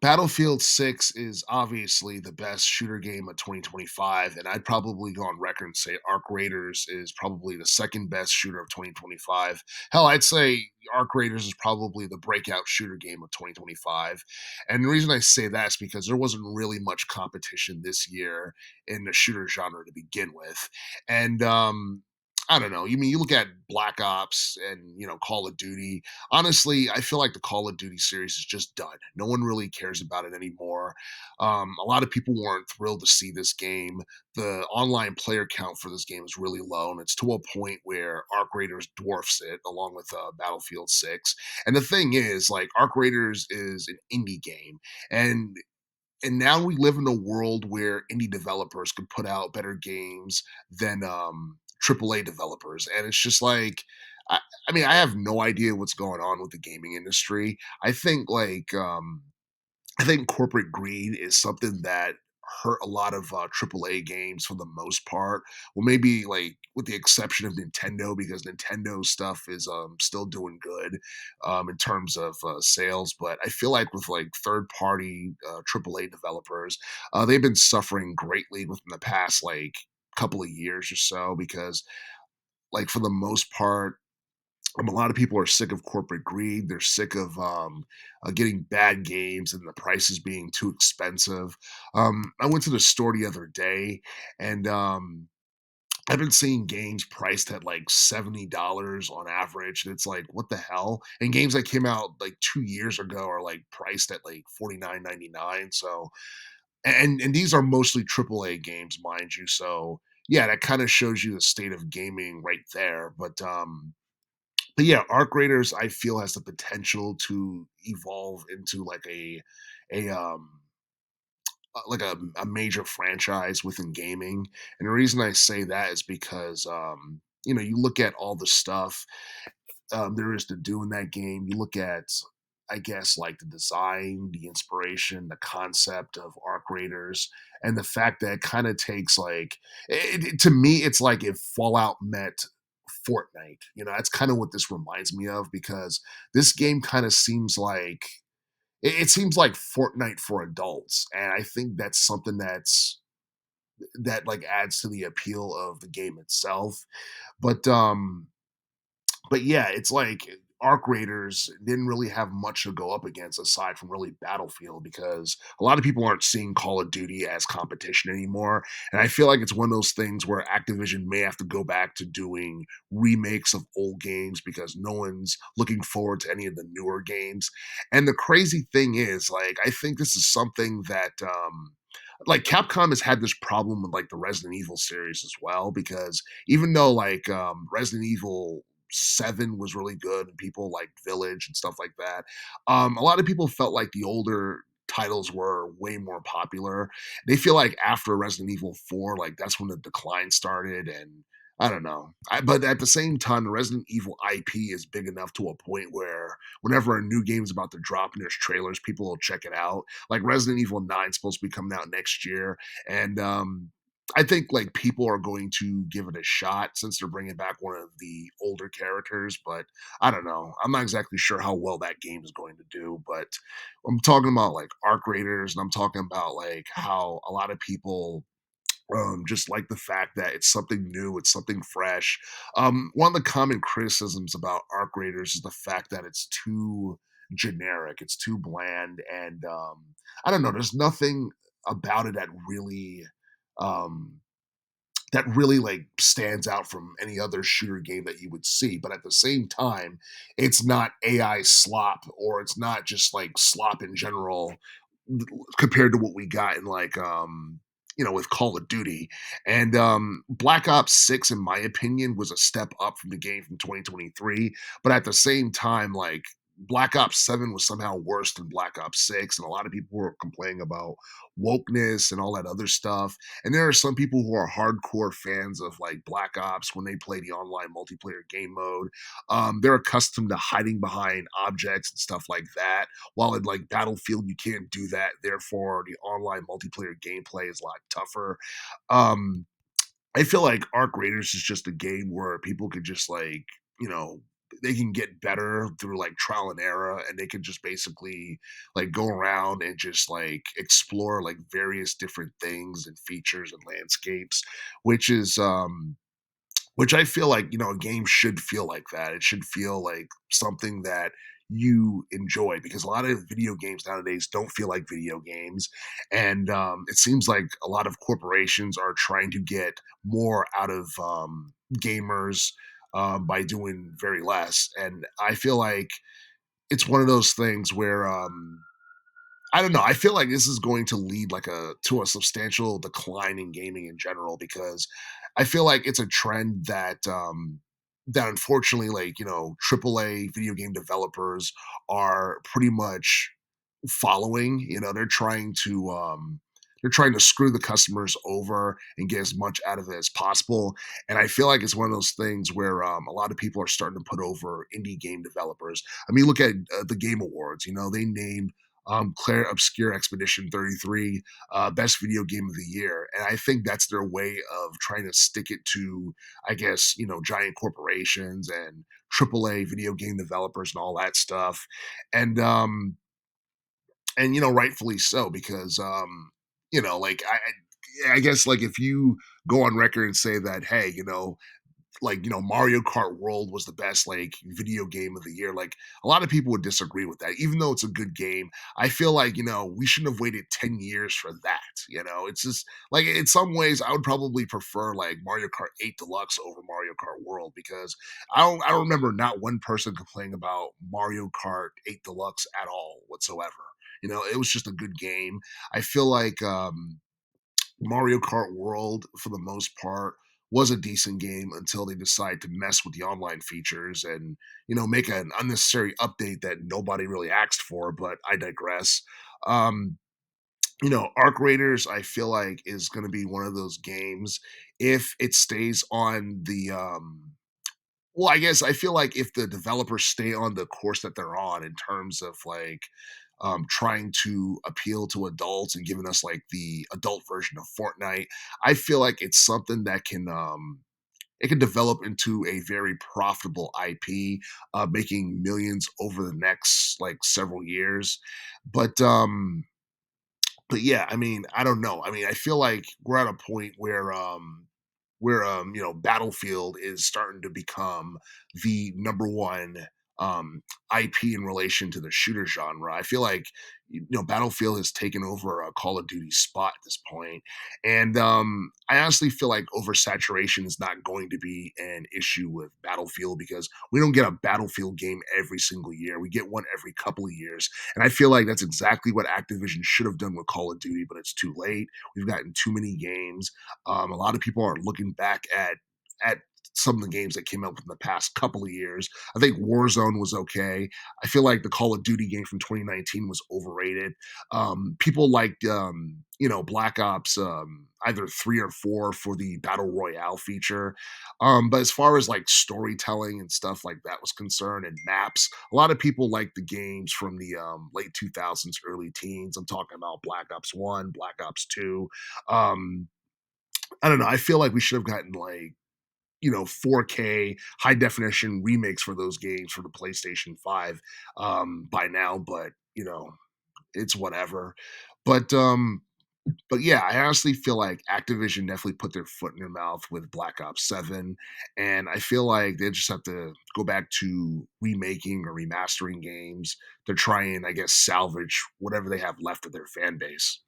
Battlefield 6 is obviously the best shooter game of 2025, and I'd probably go on record and say Arc Raiders is probably the second best shooter of 2025. Hell, I'd say Arc Raiders is probably the breakout shooter game of 2025. And the reason I say that is because there wasn't really much competition this year in the shooter genre to begin with. And I don't know. You look at Black Ops and Call of Duty. Honestly, I feel like the Call of Duty series is just done. No one really cares about it anymore. A lot of people weren't thrilled to see this game. The online player count for this game is really low, and it's to a point where Arc Raiders dwarfs it, along with Battlefield 6. And the thing is, like, Arc Raiders is an indie game, and now we live in a world where indie developers can put out better games than AAA developers, and it's just like, I, I have no idea what's going on with the gaming industry. I think corporate greed is something that hurt a lot of AAA games for the most part. Well, maybe like with the exception of Nintendo, because Nintendo stuff is still doing good in terms of sales. But I feel like with like third party AAA developers, they've been suffering greatly within the past like couple of years or so because like for the most part a lot of people are sick of corporate greed. They're sick of getting bad games and the prices being too expensive. I went to the store the other day, and I've been seeing games priced at like $70 on average, and it's like, what the hell? And games that came out like 2 years ago are like priced at like 49.99. So, and these are mostly AAA games, mind you. So, yeah, that kind of shows you the state of gaming right there. But yeah, Arc Raiders I feel has the potential to evolve into like a like a major franchise within gaming. And the reason I say that is because you look at all the stuff there is to do in that game. You look at, I guess, like the design, the inspiration, the concept of Arc Raiders, and the fact that it kind of takes like to me, it's like if Fallout met Fortnite. That's kind of what this reminds me of because this game kind of seems like it seems like Fortnite for adults, and I think that's something that like adds to the appeal of the game itself. But but yeah, it's like Arc Raiders didn't really have much to go up against aside from really Battlefield because a lot of people aren't seeing Call of Duty as competition anymore. And I feel like it's one of those things where Activision may have to go back to doing remakes of old games because no one's looking forward to any of the newer games. And the crazy thing is, like, I think this is something that like Capcom has had this problem with like the Resident Evil series as well because even though like Resident Evil 7 was really good and people liked Village and stuff like that, a lot of people felt like the older titles were way more popular. They feel like after Resident Evil 4, like that's when the decline started, and I don't know. But at the same time, the Resident Evil IP is big enough to a point where whenever a new game is about to drop and there's trailers, people will check it out. Like Resident Evil 9 is supposed to be coming out next year, and I think like people are going to give it a shot since they're bringing back one of the older characters. But I don't know. I'm not exactly sure how well that game is going to do. But I'm talking about like Arc Raiders, and I'm talking about like how a lot of people just like the fact that it's something new, it's something fresh. One of the common criticisms about Arc Raiders is the fact that it's too generic, it's too bland, and I don't know. There's nothing about it um, that really like stands out from any other shooter game that you would see. But at the same time, it's not AI slop or it's not just like slop in general compared to what we got in like with Call of Duty. And Black Ops 6 in my opinion was a step up from the game from 2023, but at the same time like Black Ops 7 was somehow worse than Black Ops 6, and a lot of people were complaining about wokeness and all that other stuff. And there are some people who are hardcore fans of like Black Ops when they play the online multiplayer game mode. They're accustomed to hiding behind objects and stuff like that. While in like Battlefield, you can't do that. Therefore, the online multiplayer gameplay is a lot tougher. Um, I feel like Arc Raiders is just a game where people could just like, you know, they can get better through like trial and error, and they can just basically like go around and just like explore like various different things and features and landscapes, which is which I feel like, a game should feel like that. It should feel like something that you enjoy, because a lot of video games nowadays don't feel like video games. And it seems like a lot of corporations are trying to get more out of gamers by doing very less. And I feel like it's one of those things where I don't know. I feel like this is going to lead like a to a substantial decline in gaming in general, because I feel like it's a trend that that unfortunately, like, AAA video game developers are pretty much following. They're trying to screw the customers over and get as much out of it as possible. And I feel like it's one of those things where a lot of people are starting to put over indie game developers. I mean, look at the Game Awards. They named Claire Obscure Expedition 33 best video game of the year, and I think that's their way of trying to stick it to, I guess, giant corporations and AAA video game developers and all that stuff. And rightfully so, because like I guess, like, if you go on record and say that, hey, like, Mario Kart World was the best like video game of the year, like, a lot of people would disagree with that. Even though it's a good game, I feel like, we shouldn't have waited 10 years for that. It's just like, in some ways I would probably prefer like Mario Kart 8 Deluxe over Mario Kart World, because I don't remember not one person complaining about Mario Kart 8 Deluxe at all whatsoever. It was just a good game. I feel like Mario Kart World, for the most part, was a decent game until they decided to mess with the online features and, make an unnecessary update that nobody really asked for. But I digress. Um, Arc Raiders, I feel like, is going to be one of those games, if it stays on the well, I guess I feel like if the developers stay on the course that they're on in terms of like trying to appeal to adults and giving us like the adult version of Fortnite, I feel like it's something that can it can develop into a very profitable IP, making millions over the next like several years. But yeah, I mean, I don't know. I mean, I feel like we're at a point where Battlefield is starting to become the number one IP in relation to the shooter genre. I feel like Battlefield has taken over a Call of Duty spot at this point, and I honestly feel like oversaturation is not going to be an issue with Battlefield, because we don't get a Battlefield game every single year. We get one every couple of years, and I feel like that's exactly what Activision should have done with Call of Duty, but it's too late. We've gotten too many games. A lot of people are looking back at some of the games that came out in the past couple of years. I think Warzone was okay. I feel like the Call of Duty game from 2019 was overrated. People liked Black Ops either 3 or 4 for the battle royale feature. But as far as like storytelling and stuff like that was concerned, and maps, a lot of people like the games from the late 2000s, early teens. I'm talking about Black Ops 1, Black Ops 2. Um, I don't know. I feel like we should have gotten like 4K high definition remakes for those games for the PlayStation 5 by now, but it's whatever. But yeah, I honestly feel like Activision definitely put their foot in their mouth with Black Ops 7, and I feel like they just have to go back to remaking or remastering games to try and, I guess, salvage whatever they have left of their fan base.